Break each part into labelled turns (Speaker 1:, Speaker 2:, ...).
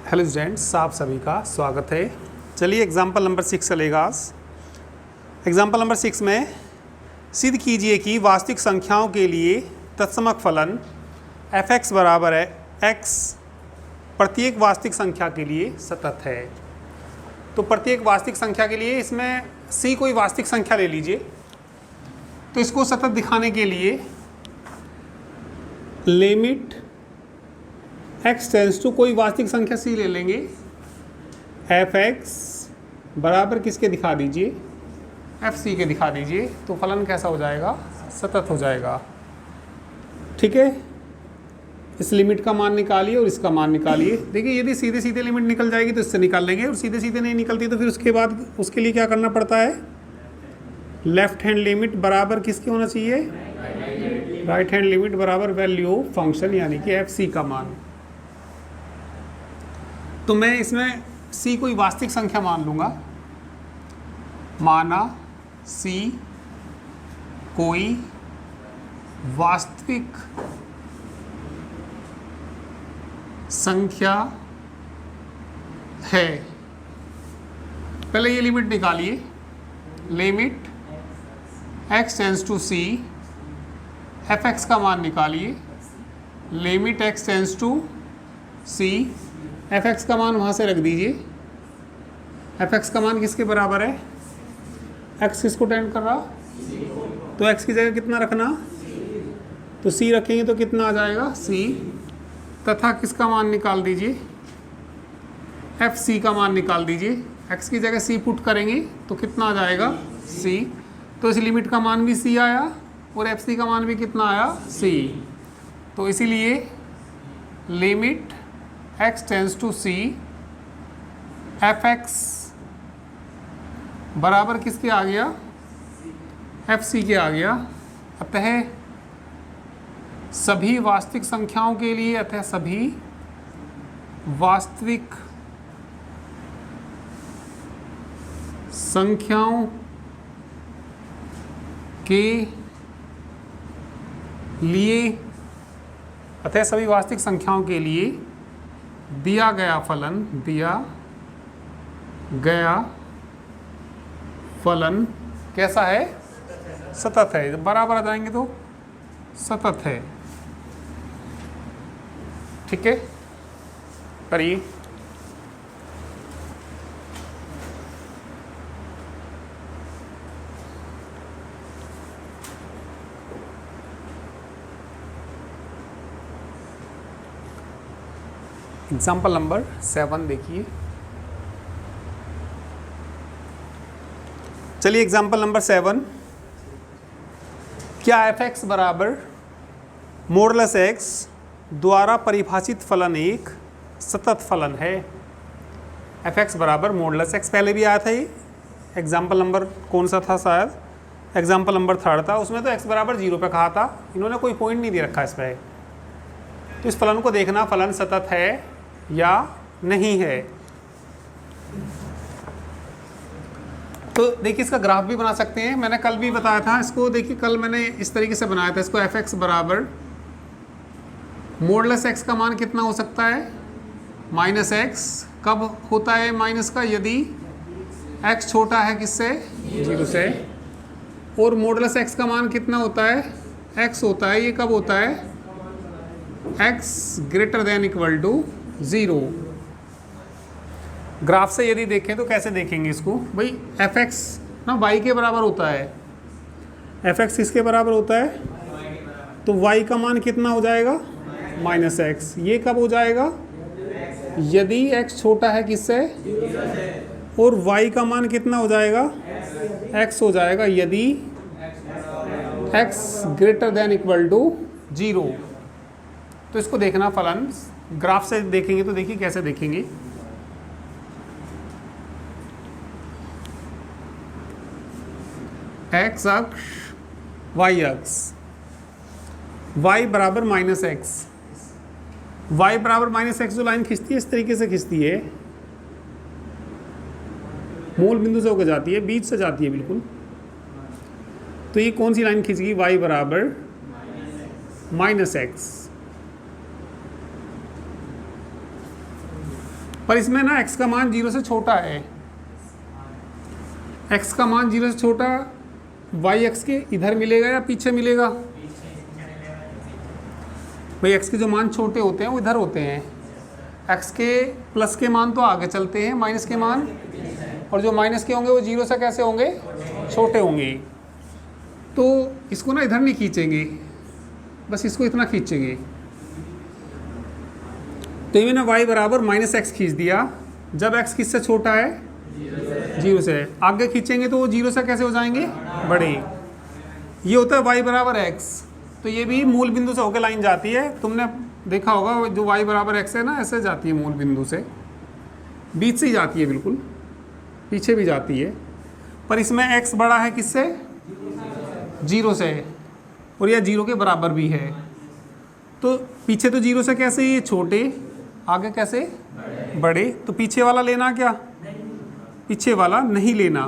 Speaker 1: Hello students, आप सभी का स्वागत है। चलिए एग्जाम्पल नंबर 6 चलेगा आज। एग्जाम्पल नंबर 6 में सिद्ध कीजिए कि वास्तविक संख्याओं के लिए तत्समक फलन f(x) बराबर है x प्रत्येक वास्तविक संख्या के लिए सतत है। तो प्रत्येक वास्तविक संख्या के लिए इसमें c कोई वास्तविक संख्या ले लीजिए। तो इसको सतत दिखाने के लिए लिमिट x टेंस टू कोई वास्तविक संख्या c ले लेंगे। f(x) बराबर किसके दिखा दीजिए, fc के दिखा दीजिए। तो फलन कैसा हो जाएगा, सतत हो जाएगा। ठीक है, इस लिमिट का मान निकालिए और इसका मान निकालिए। देखिए यदि सीधे सीधे लिमिट निकल जाएगी तो इससे निकाल लेंगे, और सीधे सीधे नहीं निकलती तो फिर उसके बाद उसके लिए क्या करना पड़ता है, लेफ्ट हैंड लिमिट बराबर किसकी होना चाहिए, राइट हैंड लिमिट बराबर वैल्यू ऑफ फंक्शन यानी कि fc का मान। तो मैं इसमें c कोई वास्तविक संख्या मान लूँगा। माना c कोई वास्तविक संख्या है। पहले ये लिमिट निकालिए, limit x tends to c, f(x) का मान निकालिए। Limit x tends to c, f(x) का मान वहाँ से रख दीजिए। f(x) का मान किसके बराबर है, x किसको टेंड कर रहा, तो x की जगह कितना रखना, तो c रखेंगे तो कितना आ जाएगा c, तथा किसका मान निकाल दीजिए, fc का मान निकाल दीजिए। x की जगह c पुट करेंगे तो कितना आ जाएगा c। तो इस लिमिट का मान भी c आया और fc का मान भी कितना आया c। तो इसीलिए limit x tends to c, f(x) बराबर किसके आ गया, fc के आ गया। अतः सभी वास्तविक संख्याओं के लिए, अतः सभी वास्तविक संख्याओं के लिए, अतः सभी वास्तविक संख्याओं के लिए दिया गया फलन कैसा है, सतत है। जब बराबर आ जाएंगे तो सतत है। ठीक है, करिए। एग्जाम्पल नंबर 7 देखिए। चलिए एग्जाम्पल नंबर 7, क्या f(x) बराबर मॉडुलस x द्वारा परिभाषित फलन एक सतत फलन है। f(x) बराबर मॉडुलस x पहले भी आया था। ये एग्जाम्पल नंबर कौन सा था, शायद एग्जाम्पल नंबर 3 था। उसमें तो x बराबर 0 पे कहा था, इन्होंने कोई पॉइंट नहीं दे रखा इस पर। तो इस फलन को देखना फलन सतत है या नहीं है। तो देखिए इसका ग्राफ भी बना सकते हैं, मैंने कल भी बताया था इसको। देखिए कल मैंने इस तरीके से बनाया था इसको। f(x) बराबर मॉडुलस x का मान कितना हो सकता है, -x। कब होता है माइनस का, यदि x छोटा है किससे, 0 से। और मॉडुलस x का मान कितना होता है, x होता है। ये कब होता है, x greater than equal to 0। Graph से यदि देखें तो कैसे देखेंगे इसको, भाई f(x) ना y के बराबर होता है। f(x) किसके बराबर होता है, तो y का मान कितना हो जाएगा, -x। ये कब हो जाएगा, यदि x छोटा है किससे, और y का मान कितना हो जाएगा, x हो जाएगा, यदि x greater than equal to 0। तो इसको देखना फलन ग्राफ से देखेंगे तो देखिए कैसे देखेंगे। x अक्ष, y अक्ष, y बराबर -x। y बराबर -x जो लाइन खींचती है इस तरीके से खींचती है, मूल बिंदु से होकर जाती है, बीच से जाती है बिल्कुल। तो ये कौन सी लाइन खींचेगी, y बराबर -x। पर इसमें ना x का मान 0 से छोटा है, x का मान 0 से छोटा y x के इधर मिलेगा या पीछे मिलेगा? भाई x के जो मान छोटे होते हैं वो इधर होते हैं, x के प्लस के मान तो आगे चलते हैं, माइनस के मान, और जो माइनस के होंगे वो 0 से कैसे होंगे? छोटे होंगे। तो इसको ना इधर नहीं खींचेंगे, बस इसको इतना खींचेंगे। तो ये ना y बराबर -x खींच दिया जब x किससे छोटा है? 0 से। आगे खींचेंगे तो वो 0 से कैसे हो जाएंगे? बड़े। ये होता है y बराबर x। तो ये भी मूल बिंदु से होकर लाइन जाती है, तुमने देखा होगा जो y बराबर x है ना, ऐसे जाती है मूल बिंदु से, बीच से ही जाती है, बिल्कुल पीछे भी जाती है। पर इसमें x बड़ा है किससे? 0 से, और यह 0 के बराबर भी है। तो पीछे तो 0 से कैसे? ये छोटे, आगे कैसे? बड़े। तो पीछे वाला लेना क्या? पीछे वाला नहीं लेना।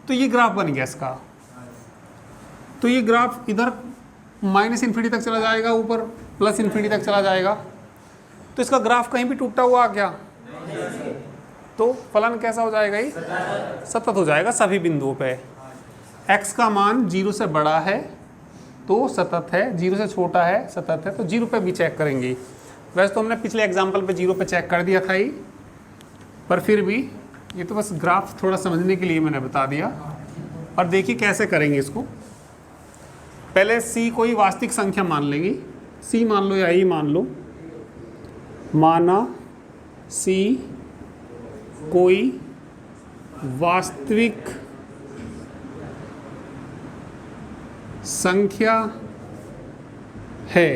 Speaker 1: तो ये ग्राफ बन गया इसका। तो ये ग्राफ इधर -∞ तक चला जाएगा, ऊपर +∞ तक चला जाएगा। तो इसका ग्राफ कहीं भी टूटा हुआ आ गया तो फलन कैसा हो जाएगा? ये सतत हो जाएगा सभी बिंदुओं पे। x का मान 0 से बड़ा है तो सतत है, 0 से छोटा है सतत है। तो 0 पे भी चेक करेंगे। वैसे तो हमने पिछले एग्जाम्पल पे 0 पे चेक कर दिया था ही, पर फिर भी ये तो बस ग्राफ थोड़ा समझने के लिए मैंने बता दिया। और देखिए कैसे करेंगे इसको। पहले c कोई वास्तविक संख्या मान लेंगे, c मान लो या e मान लो। माना c कोई वास्तविक संख्या है।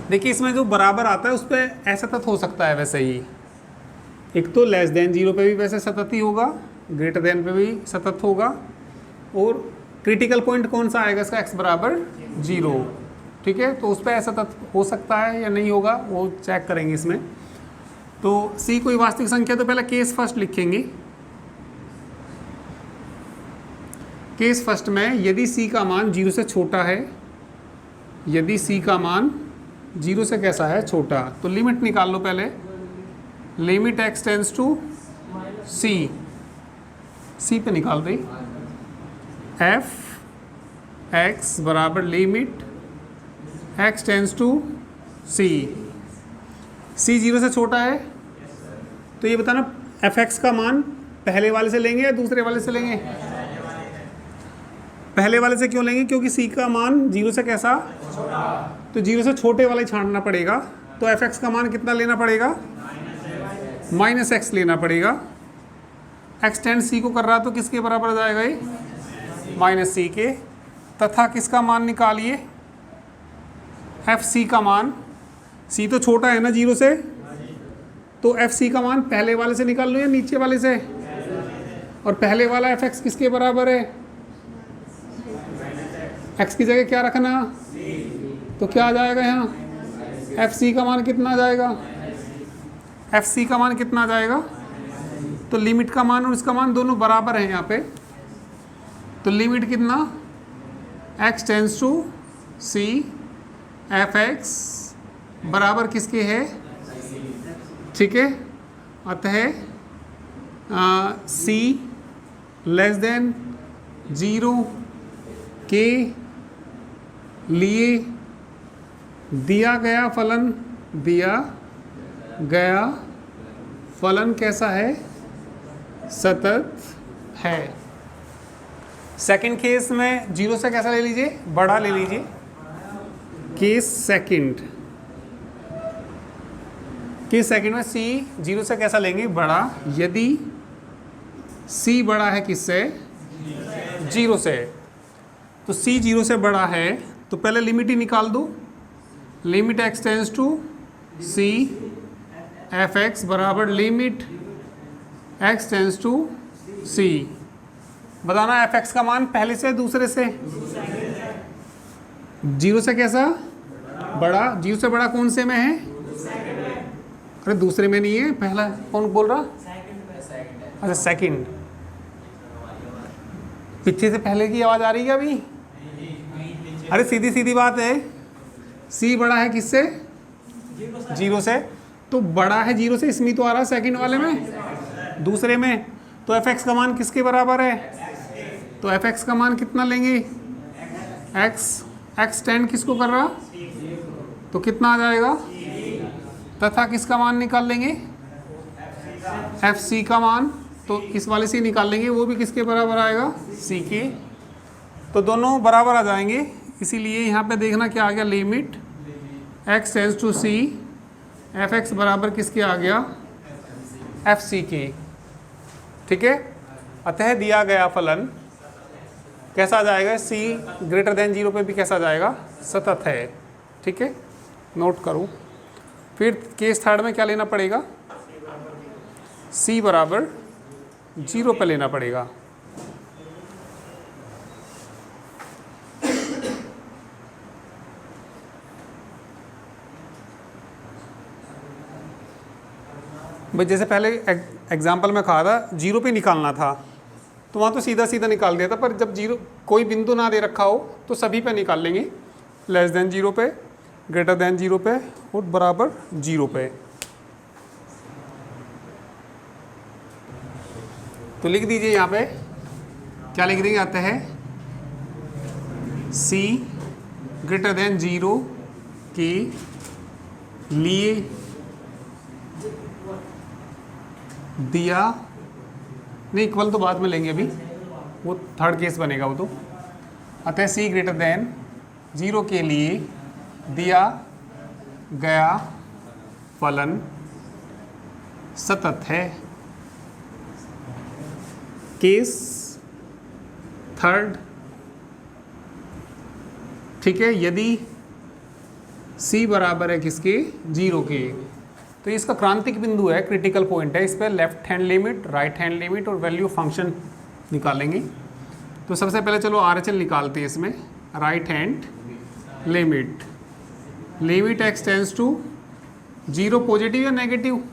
Speaker 1: देखिए इसमें जो बराबर आता है उस पर असतत हो सकता है वैसे ही। एक तो <0 पे भी वैसे सतत ही होगा, ग्रेटर देन पे भी सतत होगा, और क्रिटिकल पॉइंट कौन सा आएगा इसका? x बराबर 0। ठीक है, तो उस पर असतत हो सकता है या नहीं होगा वो चेक करेंगे इसमें। तो c कोई वास्तविक संख्या, तो पहले केस फर्स्ट लिखेंगे। केस फर्स्ट में यदि c का मान 0 से छोटा है, यदि c का मान 0 से कैसा है? छोटा, तो लिमिट निकाल लो पहले। Limit x tends to c पे निकाल रही, f x बराबर limit x tends to c 0 से छोटा है। तो ये बताना f(x) का मान पहले वाले से लेंगे या दूसरे वाले से लेंगे? पहले वाले से क्यों लेंगे? क्योंकि c का मान 0 से कैसा? तो 0 से छोटे वाला ही छांटना पड़ेगा। तो f(x) का मान कितना लेना पड़ेगा? -x लेना पड़ेगा। x टेंड c को कर रहा तो किसके बराबर आ जाएगा ये? -c के। तथा किसका मान निकालिए? fc का मान। c तो छोटा है ना 0 से, तो fc का मान पहले वाले से निकाल लो या नीचे वाले से? और पहले वाला f(x) किसके बराबर है? x की जगह क्या रखना? तो क्या आ जाएगा यहाँ? fc का मान कितना आ जाएगा? fc का मान कितना आ जाएगा? तो लिमिट का मान और इसका मान दोनों बराबर हैं यहाँ पे। तो लिमिट कितना? x tends to c f(x) बराबर किसके है? ठीक है, अतः c <0 के लिए दिया गया फलन कैसा है? सतत है। सेकंड केस में 0 से कैसा ले लीजिए? बड़ा ले लीजिए। केस सेकंड में c 0 से कैसा लेंगे? बड़ा। यदि c बड़ा है किससे? 0 से। तो c 0 से बड़ा है तो पहले लिमिट ही निकाल दो। Limit x tends to c f(x) बराबर limit x tends to c। बताना f(x) का मान पहले से दूसरे से? 0 से कैसा? बड़ा। 0 से बड़ा कौन से में है? अरे दूसरे में नहीं है, पहला कौन बोल रहा? अच्छा सेकंड। पीछे से पहले की आवाज आ रही है अभी? अरे सीधी सीधी बात है, c बड़ा है किससे? 0 से। तो बड़ा है जीरो से, इसमें तो आ रहा है सेकंड वाले में, दूसरे में। तो एफ एक्स का मान किसके बराबर है? तो एफ एक्स का मान कितना लेंगे? एक्स टेंड किसको कर रहा, तो कितना आ जाएगा? तथा किसका मान निकाल लेंगे? एफ सी का मान। तो इस वाले से निकाल लेंगे, वो भी किसके बराबर आएगा? सी के। तो दोनों बराबर आ जाएंगे, इसीलिए यहाँ पे देखना क्या आ गया, limit x tends to c, f x बराबर किसके आ गया? एफ सी के। ठीक है, अतः दिया गया फलन कैसा आ जाएगा? सी ग्रेटर देन जीरो पे भी कैसा आ जाएगा? सतत है। ठीक है, नोट करो। फिर केस थर्ड में क्या लेना पड़ेगा? सी बराबर जीरो पे लेना पड़ेगा। भाई जैसे पहले एग्जाम्पल में कहा था जीरो पे निकालना था, तो वहाँ तो सीधा सीधा निकाल दिया था, पर जब जीरो कोई बिंदु ना दे रखा हो तो सभी पे निकाल लेंगे, लेस देन जीरो पे, ग्रेटर देन जीरो पे और बराबर जीरो पे। तो लिख दीजिए यहाँ पे, क्या लिख देंगे? आता है सी ग्रेटर देन जीरो के लिए दिया, नहीं इक्वल तो बाद में लेंगे, अभी वो थर्ड केस बनेगा वो तो। अतः सी ग्रेटर देन जीरो के लिए दिया गया फलन सतत है। केस थर्ड, ठीक है, यदि सी बराबर है किसके? जीरो के। तो इसका क्रांतिक बिंदु है, क्रिटिकल पॉइंट है, इस पर left hand limit, right hand limit और वैल्यू फंक्शन निकालेंगे। तो सबसे पहले चलो RHL निकालते हैं इसमें। Right hand limit, limit x tends to zero positive या negative?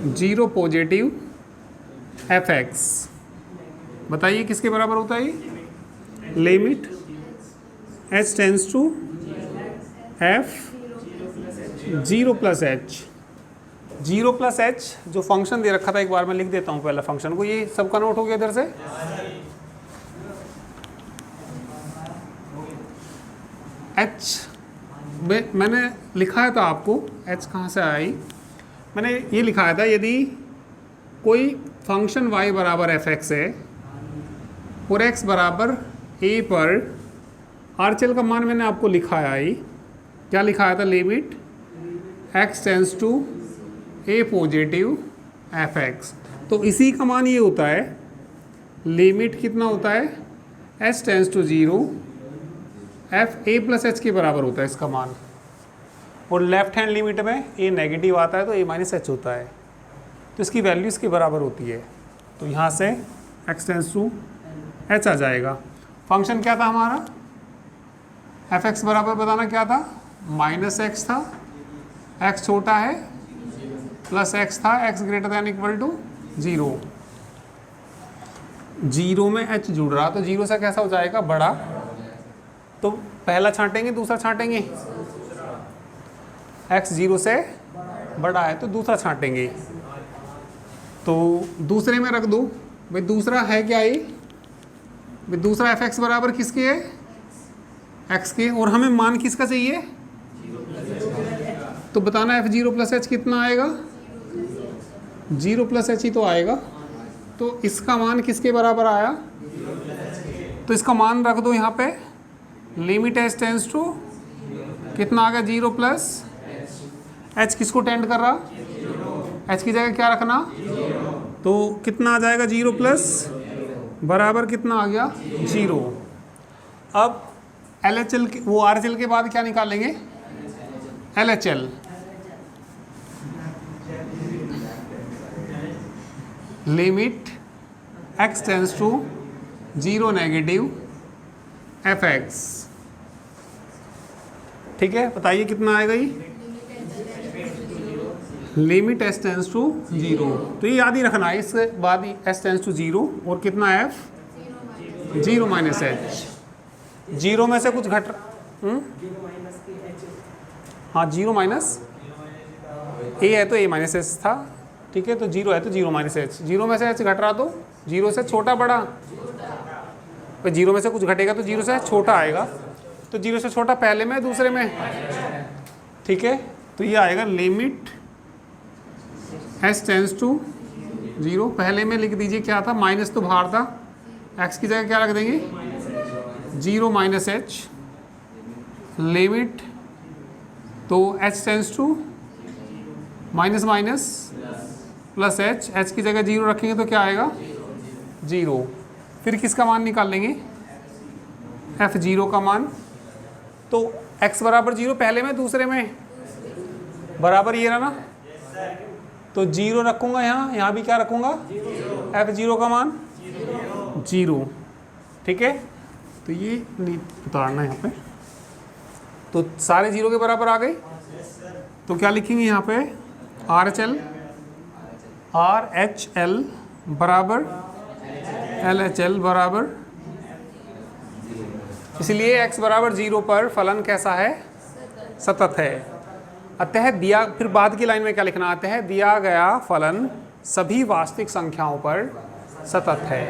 Speaker 1: Zero positive f x, बताइए किसके बराबर होता है ये? Limit h tends to f zero plus h. Zero plus h जो फंक्शन दे रखा था, एक बार मैं लिख देता हूँ पहला फंक्शन को, ये सबका नोट हो गया इधर से। एच मैंने लिखाया था आपको, एच कहाँ से आई? मैंने ये लिखाया था, यदि कोई फंक्शन y बराबर एफ एक्स है और x बराबर a पर RHL का मान मैंने आपको लिखाया है, क्या लिखाया था? Limit x tends to a positive f x. तो इसी का मान ये होता है, लिमिट कितना होता है? h tends to zero, f a plus h के बराबर होता है इसका मान, और लेफ्ट हैंड लिमिट में a नेगेटिव आता है तो a माइनस एच होता है, तो इसकी वैल्यू इसके बराबर होती है। तो यहाँ से x टेंड्स टू h आ जाएगा। फंक्शन क्या था हमारा? एफ एक्स बराबर बताना क्या था? माइनस एक्स था, x छोटा है, प्लस x था, x greater than equal to zero. Zero में h जुड़ रहा, तो जीरो से कैसा हो जाएगा? बड़ा। तो पहला छांटेंगे, दूसरा छांटेंगे? x जीरो से बड़ा है तो दूसरा छांटेंगे। तो दूसरे में रख दो भाई, दूसरा है क्या ये? भाई दूसरा एफ एक्स बराबर किसके है? x के, और हमें मान किसका चाहिए? तो बताना एफ जीरो प्लस एच कितना आएगा? जीरो प्लस एच ही तो आएगा। तो इसका मान किसके बराबर आया? तो इसका मान रख दो यहाँ पे, लिमिट एच टेंड्स टू कितना आ गया? जीरो प्लस एच किसको टेंड कर रहा? एच की जगह क्या रखना? तो कितना आ जाएगा? जीरो प्लस बराबर कितना आ गया? जीरो। अब LHL के, वो RHL के बाद क्या निकालेंगे? LHL। Limit x tends to zero negative f x. ठीक है, बताइए कितना आएगा ये? Limit x tends to zero, तो ये याद ही रखना है, इसके बाद ही एस टेंड्स टू जीरो, और कितना f? Zero minus h. Zero में से कुछ घट, हाँ जीरो माइनस ए है तो ए माइनस एच था, ठीक है, तो 0 है तो 0 माइनस एच, 0 में से एच घट रहा तो 0 से छोटा बड़ा, तो 0 में से कुछ घटेगा तो 0 से छोटा आएगा, तो 0 से छोटा पहले में दूसरे में, ठीक है, तो ये आएगा लिमिट एच टेंस टू 0। पहले में लिख दीजिए क्या था, माइनस तो बाहर था, एक्स की जगह क्या रख देंगे 0 माइनस एच, लिमिट तो h tends to minus minus plus h, h की जगह 0 रखेंगे तो क्या आएगा 0। फिर किसका मान निकाल लेंगे f0 का मान, तो x बराबर 0 पहले में दूसरे में बराबर ये रहा ना, तो 0 रखूँगा यहाँ, यहाँ भी क्या रखूँगा f0 का मान 0, ठीक है, तो ये नहीं उतारना है यहाँ पे, तो सारे 0 के बराबर आ गए, तो क्या लिखेंगे यहाँ पे आर एच एल बराबर एल एच एल बराबर, इसलिए x बराबर 0 पर फलन कैसा है सतत है। अतः दिया, फिर बाद की लाइन में क्या लिखना, अतः दिया गया फलन सभी वास्तविक संख्याओं पर सतत है।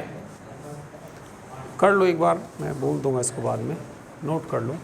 Speaker 1: कर लो एक बार, मैं बोल दूंगा इसको बाद में, नोट कर लो।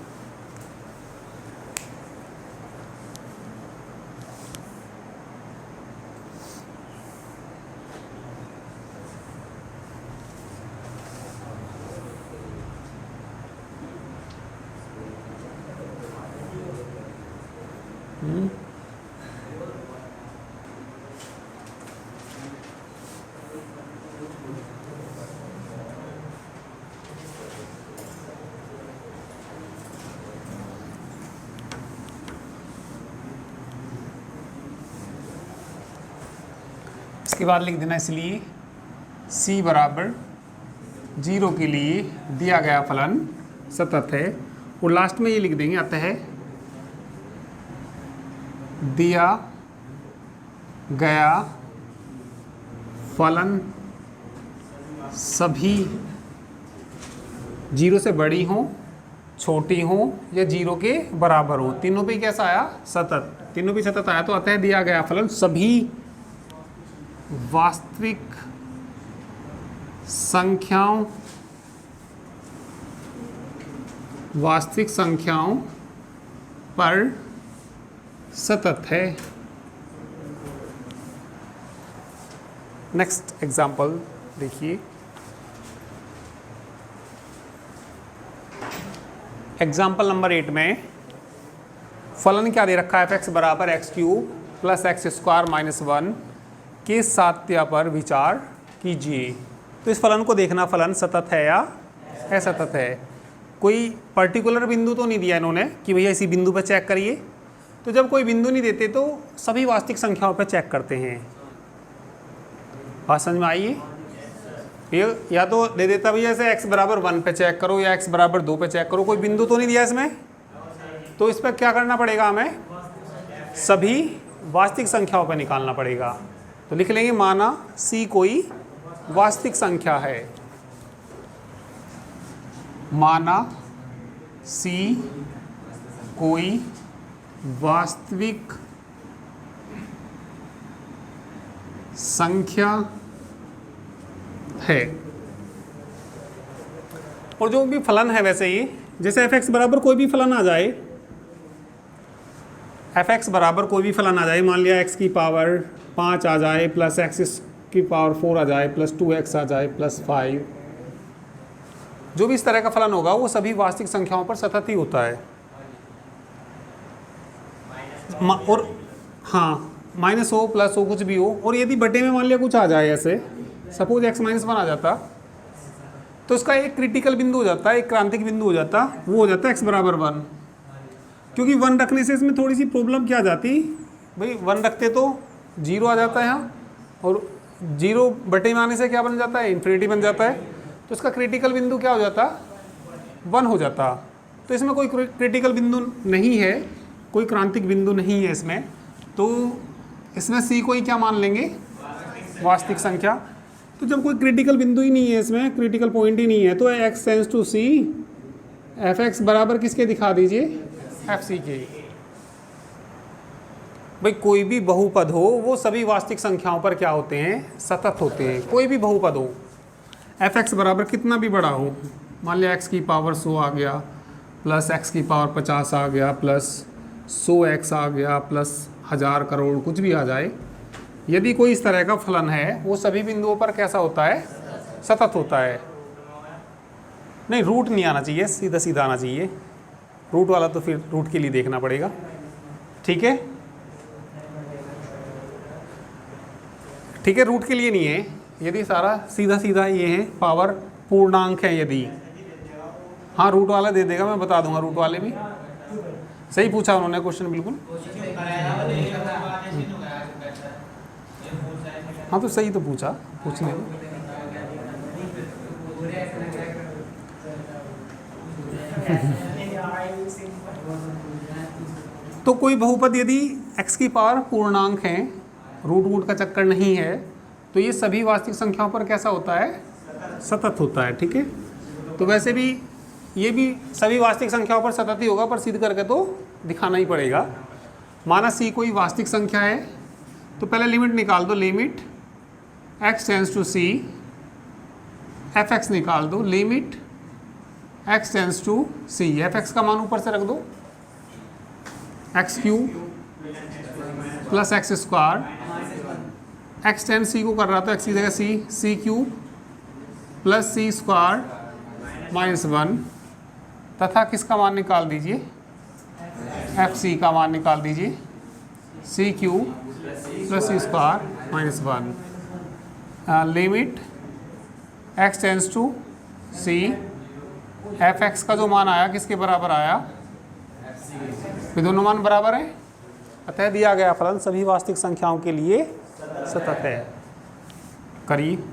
Speaker 1: इसके बाद लिख देना इसलिए c बराबर 0 के लिए दिया गया फलन सतत है, और लास्ट में ये लिख देंगे अतः दिया गया फलन सभी 0 से बड़ी हो, छोटी हो या 0 के बराबर हो, तीनों पे कैसा आया सतत, तीनों पे सतत आया, तो अतः दिया गया फलन सभी वास्तविक संख्याओं पर सतत है। नेक्स्ट एग्जाम्पल देखिए, एग्जाम्पल नंबर 8 में फलन क्या दे रखा है, f(x) बराबर x³ प्लस x² माइनस 1 के सात्य पर विचार कीजिए। तो इस फलन को देखना, फलन सतत है या असतत है। कोई पर्टिकुलर बिंदु तो नहीं दिया इन्होंने कि भैया इसी बिंदु पर चेक करिए, तो जब कोई बिंदु नहीं देते तो सभी वास्तविक संख्याओं पर चेक करते हैं। बात समझ में आई है? या तो दे देता भैया ऐसे x बराबर 1 पे चेक करो या x बराबर 2 पे चेक करो, कोई बिंदु तो नहीं दिया इसमें, तो इस पर क्या करना पड़ेगा, हमें सभी वास्तविक संख्याओं पर निकालना पड़ेगा। तो लिख लेंगे माना c कोई वास्तविक संख्या है, माना c कोई वास्तविक संख्या है, और जो भी फलन है वैसे ही, जैसे f(x) बराबर कोई भी फलन आ जाए, f(x) बराबर कोई भी फलन आ जाए, मान लिया x की पावर 5 आ जाए प्लस x की पावर 4 आ जाए प्लस 2x आ जाए प्लस 5, जो भी इस तरह का फलन होगा वो सभी वास्तविक संख्याओं पर सतत ही होता है। और हाँ, माइनस हो प्लस हो कुछ भी हो, और यदि बटे में मान लिया कुछ आ जाए, ऐसे सपोज x - 1 आ जाता, तो इसका एक क्रिटिकल बिंदु हो जाता है, एक क्रांतिक बिंदु हो जाता, वो हो जाता है x बराबर 1। क्योंकि 1 रखने से इसमें थोड़ी सी प्रॉब्लम क्या आ जाती भाई, 1 रखते तो 0 आ जाता है यहाँ, और 0 बटे में आने से क्या बन जाता है, इन्फिनिटी बन जाता है, तो इसका क्रिटिकल बिंदु क्या हो जाता, 1 हो जाता। तो इसमें कोई क्रिटिकल बिंदु नहीं है, कोई क्रांतिक बिंदु नहीं है इसमें, तो इसमें c को ही क्या मान लेंगे, वास्तविक संख्या। तो जब कोई क्रिटिकल बिंदु ही नहीं है इसमें, क्रिटिकल पॉइंट ही नहीं है, तो x tends to c, f(x) बराबर किसके दिखा दीजिए, fc के। भाई कोई भी बहुपद हो वो सभी वास्तविक संख्याओं पर क्या होते हैं, सतत होते हैं। कोई भी बहुपद हो, एफ एक्स बराबर कितना भी बड़ा हो, मान लिया एक्स की पावर 100 आ गया, प्लस एक्स की पावर 50 आ गया, प्लस 100 एक्स आ गया, प्लस 1000 करोड़, कुछ भी आ जाए, यदि कोई इस तरह का फलन है वो सभी बिंदुओं पर कैसा होता है, सतत होता है। नहीं, रूट नहीं आना चाहिए, सीधा सीधा आना चाहिए। रूट वाला तो फिर रूट के लिए देखना पड़ेगा। ठीक है, ठीक है, रूट के लिए नहीं है। यदि सारा सीधा सीधा ये है, पावर पूर्णांक है यदि, हाँ रूट वाला दे देगा, मैं बता दूंगा। रूट वाले भी सही पूछा उन्होंने क्वेश्चन, बिल्कुल। हाँ तो सही तो पूछा, पूछने दो। तो कोई बहुपद यदि x की पावर पूर्णांक है, रूट वूट का चक्कर नहीं है, तो ये सभी वास्तविक संख्याओं पर कैसा होता है, सतत होता है। ठीक है, तो वैसे भी ये भी सभी वास्तविक संख्याओं पर सतत ही होगा, पर सिद्ध करके तो दिखाना ही पड़ेगा। माना c कोई वास्तविक संख्या है, तो पहले लिमिट निकाल दो, limit x tends to c, f x निकाल दो, limit x tends to c, f x का मान ऊपर से रख दो, x cube plus x square, x tend c को कर रहा था, एक्स की जगह c cube plus c square minus 1, तथा किसका मान निकाल दीजिए, एफ सी का मान निकाल दीजिए, c cube plus c square minus 1, limit x tends to c, f x का जो मान आया किसके बराबर आया, ये दोनों मान बराबर हैं, अतः दिया गया फलन सभी वास्तविक संख्याओं के लिए सतत है। करीब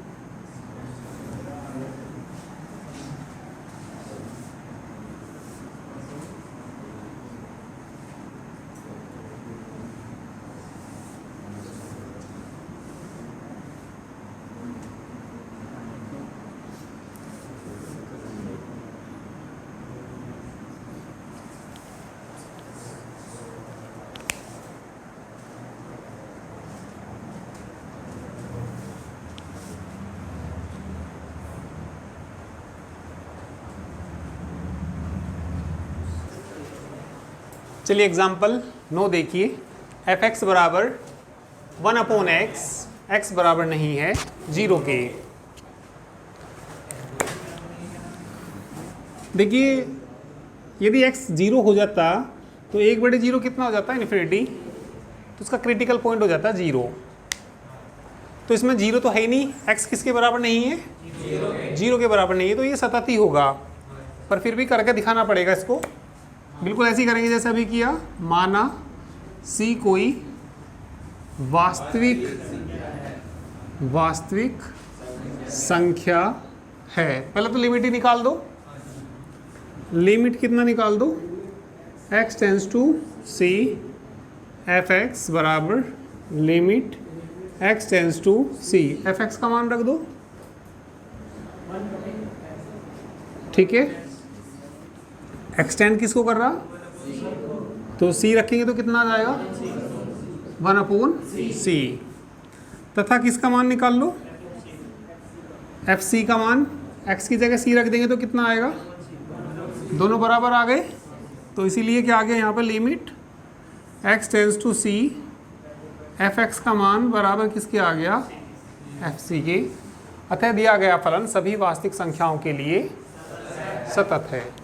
Speaker 1: चलिए एग्जाम्पल 9 देखिए। एफ एक्स बराबर 1/x, x बराबर नहीं है 0 के। देखिए यदि x 0 हो जाता तो 1/0 कितना हो जाता है, इन्फिनिटी, तो उसका क्रिटिकल पॉइंट हो जाता है 0। तो इसमें 0 तो है ही नहीं, x किसके बराबर नहीं है, 0 के बराबर नहीं है, तो ये सतत ही होगा। पर फिर भी करके दिखाना पड़ेगा इसको। बिल्कुल ऐसे ही करेंगे जैसे अभी किया। माना c कोई वास्तविक संख्या है, पहले तो लिमिट ही निकाल दो। लिमिट कितना निकाल दो, x tends to c, f x बराबर limit x tends to c, f x का मान रख दो। ठीक है, एक्सटेंड किसको कर रहा, तो c रखेंगे तो कितना आ जाएगा, 1/c, तथा किसका मान निकाल लो, एफ सी का मान, x की जगह c रख देंगे तो कितना आएगा, दोनों बराबर आ गए। तो इसीलिए क्या आ गया यहाँ पर, limit x tends to c, f x का मान बराबर किसके आ गया, एफ सी के। अतः दिया गया फलन सभी वास्तविक संख्याओं के लिए सतत है।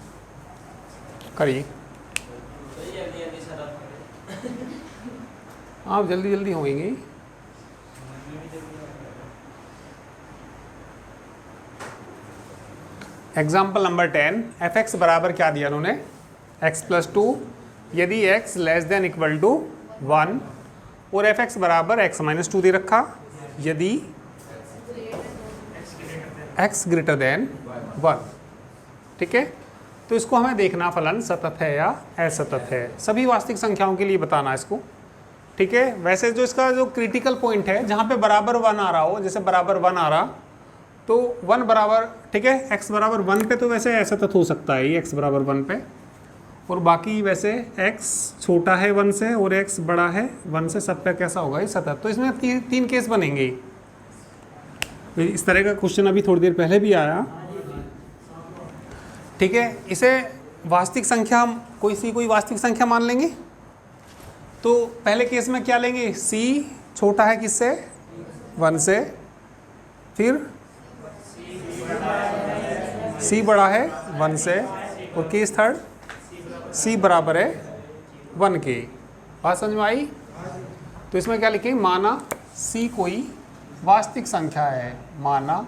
Speaker 1: करिए, आप जल्दी जल्दी होंगे। एग्जाम्पल नंबर 10, एफ एक्स बराबर क्या दिया उन्होंने, x+2 यदि x less than equal to 1, और एफ एक्स बराबर x-2 दे रखा यदि x ग्रेटर देन 1। ठीक है, तो इसको हमें देखना फलन सतत है या असतत है, सभी वास्तविक संख्याओं के लिए बताना इसको। ठीक है, वैसे जो इसका जो क्रिटिकल पॉइंट है जहाँ पे बराबर 1 आ रहा हो, जैसे बराबर 1 आ रहा तो 1 बराबर, ठीक है, x बराबर 1 पे तो वैसे असतत हो सकता है ये x बराबर 1 पे, और बाकी वैसे x छोटा है 1 से और x बड़ा है 1 से, सबका कैसा होगा ये सतत। तो इसमें तीन केस बनेंगे। इस तरह का क्वेश्चन अभी थोड़ी देर पहले भी आया, ठीक है। इसे वास्तविक संख्या, हम कोई वास्तविक संख्या मान लेंगे। तो पहले केस में क्या लेंगे, c छोटा है किससे, 1 से, फिर c बड़ा है 1 से, और केस थर्ड c बराबर है 1 के। बात समझ में आई? तो इसमें क्या लिखेंगे, माना c कोई वास्तविक संख्या है, माना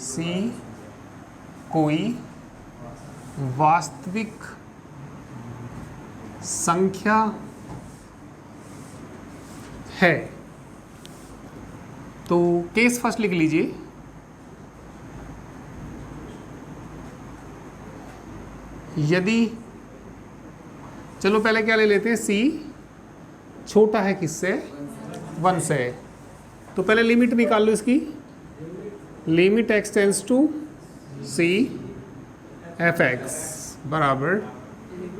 Speaker 1: c कोई वास्तविक संख्या है। तो केस फर्स्ट लिख लीजिए, यदि, चलो पहले क्या ले लेते हैं, c छोटा है किससे, 1 से। तो पहले लिमिट निकाल लो इसकी, limit x tends to c f(x) बराबर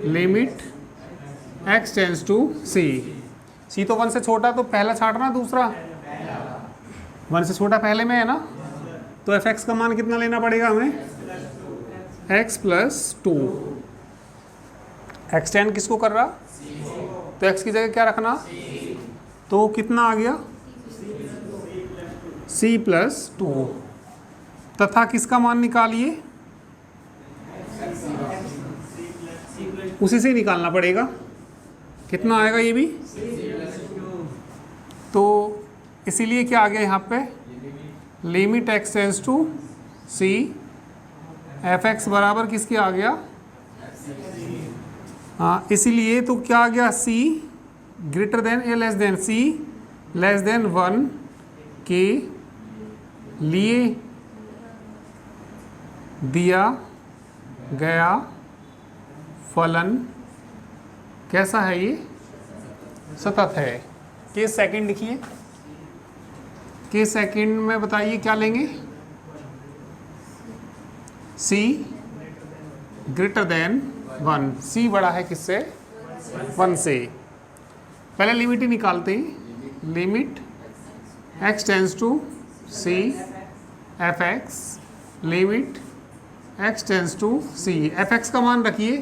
Speaker 1: limit x tends to c तो 1 से छोटा, तो पहला छाटना, दूसरा 1 से छोटा पहले में है ना, तो f(x) का मान कितना लेना पड़ेगा हमें, x + 2। एक्सटेंड किसको कर रहा, तो x की जगह क्या रखना, तो कितना आ गया, c + 2, तथा किसका मान निकालिए, उसी से निकालना पड़ेगा, कितना आएगा ये भी। तो इसीलिए क्या आ गया यहाँ पे, limit x tends to c f(x) बराबर किसके आ गया, हाँ, इसीलिए तो क्या आ गया, c greater than a less than c less than 1 के लिए दिया गया फलन कैसा है, ये सतत है। केस सेकंड लिखिए, केस सेकंड में बताइए क्या लेंगे, c ग्रेटर देन 1, c बड़ा है किससे, 1 से। पहले लिमिट ही निकालते हैं, limit x tends to c f(x) limit x tends to c। f(x) का मान रखिए,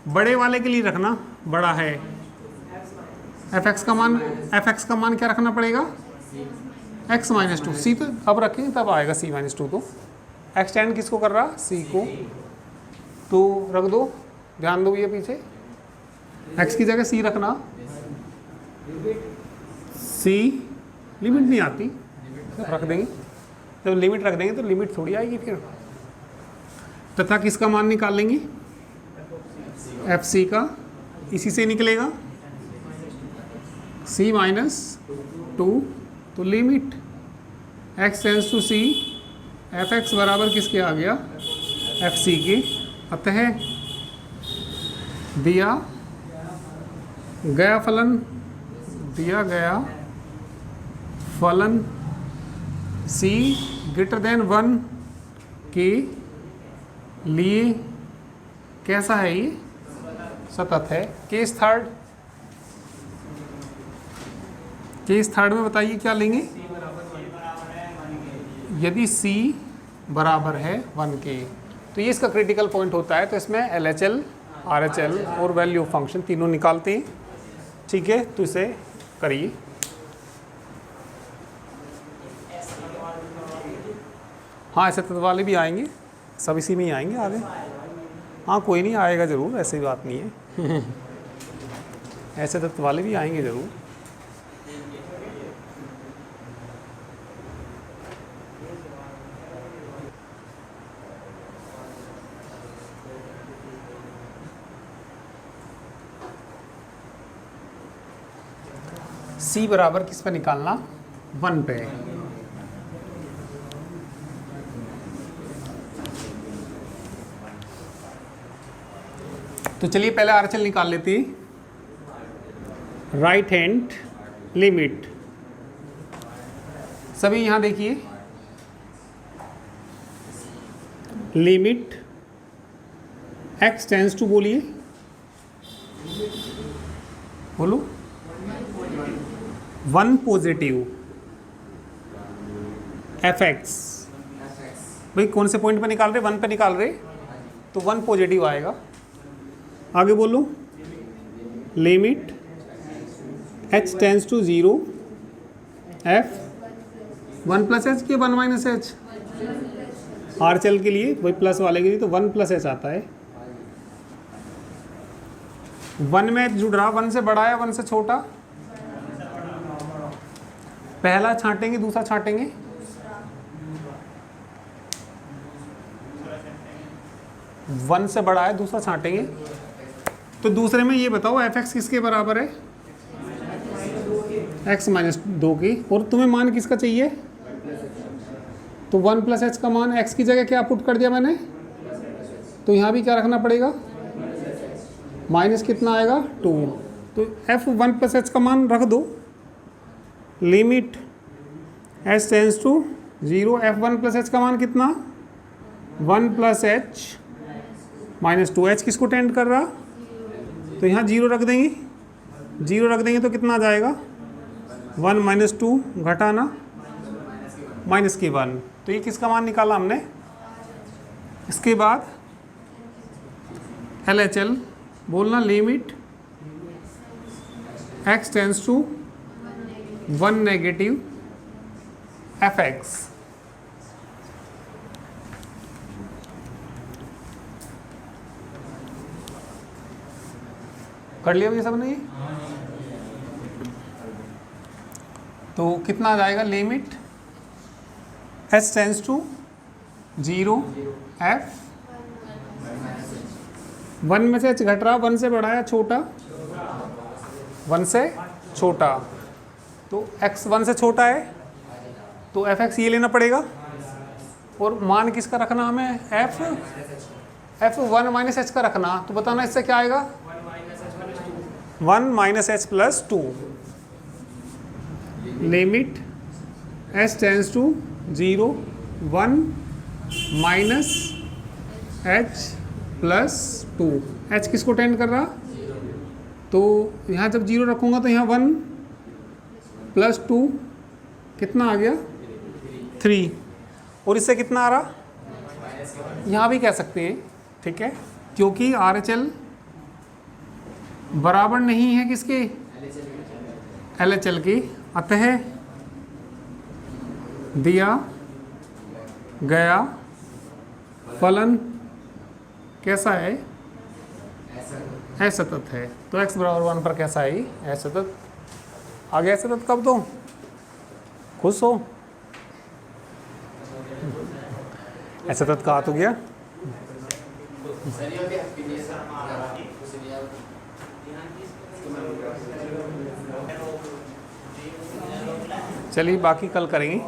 Speaker 1: बड़े वाले के लिए रखना, बड़ा है, f(x) का मान क्या रखना पड़ेगा, x - 2। c तो अब रखें तब आएगा c - 2। तो एक्सटेंड किसको कर रहा, c को, तो रख दो, ध्यान दो ये पीछे, x की जगह c रखना, c लिमिट नहीं आती, रख देंगे, जब लिमिट रख देंगे तो लिमिट थोड़ी आएगी फिर। तथा किसका मान निकाल लेंगे, fc का, इसी से निकलेगा c - 2। तो limit x tends to c f(x) बराबर किसके आ गया, fc के। अतः दिया गया फलन c ग्रेटर देन 1 के लिए कैसा है, ये सतत है। केस थर्ड में बताइए क्या लेंगे, यदि c बराबर है 1 के, तो ये इसका क्रिटिकल पॉइंट होता है। तो इसमें LHL, RHL और वैल्यू ऑफ फंक्शन तीनों निकालते हैं, ठीक है। तो इसे करिए, हाँ ऐसे तत्व वाले भी आएंगे, सब इसी में ही आएंगे आगे, हाँ कोई नहीं आएगा ज़रूर, ऐसी बात नहीं है ऐसे तत्व वाले भी आएंगे ज़रूर। c बराबर किस पे निकालना, 1 पे। तो चलिए पहले RHL निकाल लेते हैं। राइट हैंड लिमिट, सभी यहाँ देखिए, लिमिट x टेंस टू, बोलिए बोलो, 1 पॉजिटिव एफ एक्स, भाई कौन से पॉइंट पे निकाल रहे, 1 पे निकाल रहे, तो 1 पॉजिटिव आएगा। आगे बोलो, limit h tends to 0 f 1 plus h के 1 माइनस एच, आर चल के लिए वही प्लस वाले के लिए तो 1 प्लस एच आता है। 1 में जुड़ रहा, 1 से बड़ा है 1 से छोटा, पहला छांटेंगे दूसरा छांटेंगे, वन से बड़ा है दूसरा छांटेंगे, तो दूसरे में ये बताओ एफ एक्स किसके बराबर है, x माइनस 2 की, और तुम्हें मान किसका चाहिए, तो 1 प्लस एच का मान x की जगह क्या पुट कर दिया मैंने, तो यहाँ भी क्या रखना पड़ेगा, माइनस कितना आएगा 2, तो f 1 प्लस एच का मान रख दो, limit h tends to 0 f 1 plus h का मान कितना 1 प्लस एच माइनस 2h किसको टेंड कर रहा, तो यहाँ 0 रख देंगे, 0 रख देंगे तो कितना आ जाएगा 1 माइनस 2 घटाना माइनस की 1, तो ये किसका मान निकाला हमने। इसके बाद LHL बोलना, limit x tends to 1 negative f x, कर लिया ये सब ने, तो कितना आ जाएगा, limit h tends to 0 f 1 में से h घट रहा, 1 से बड़ा है छोटा, 1 से छोटा, तो x 1 से छोटा है तो एफ एक्स ये लेना पड़ेगा, और मान किसका रखना हमें, f 1 माइनस एच का रखना, तो बताना इससे क्या आएगा 1 minus h plus 2, limit h tends to 0 1 minus h plus 2, h किसको टेंड कर रहा, तो यहाँ जब 0 रखूँगा तो यहाँ 1 प्लस 2 कितना आ गया 3, और इससे कितना आ रहा, यहाँ भी कह सकते हैं, ठीक है, क्योंकि RHL बराबर नहीं है किसके, LHL की, अतः दिया गया फलन कैसा है, असतत है, तो x बराबर 1 पर कैसा है, असतत। आगे असतत कब दो, खुश हो, असतत कहा तो गया, चलिए बाकी कल करेंगे।